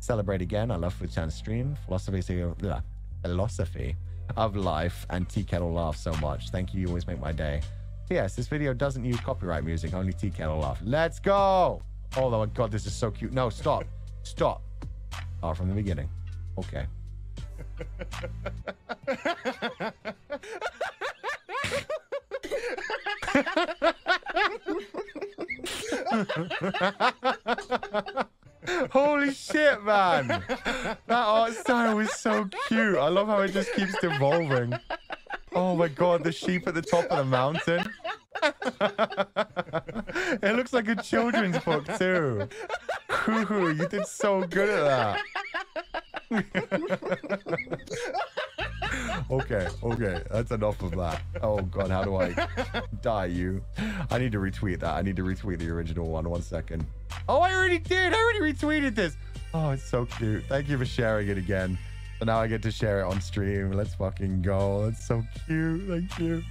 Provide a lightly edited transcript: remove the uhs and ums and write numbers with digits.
Celebrate again. I love Fuchan's stream. Philosophy of life and tea kettle laugh so much. Thank you. You always make my day. P.S. This video doesn't use copyright music. Only tea kettle laugh. Let's go. Oh my god, this is so cute. No, stop. Stop. Start from the beginning. Okay. Holy shit, man. That art style is so cute. I love how it just keeps evolving. Oh my god, the sheep at the top of the mountain. It looks like a children's book too. You did so good at that. Okay, that's enough of that. Oh god, how do I die you? I need to retweet that. I need to retweet the original one. 1 second. Oh, I already did. I already retweeted this. Oh, it's so cute. Thank you for sharing it again. So now I get to share it on stream. Let's fucking go. It's so cute. Thank you.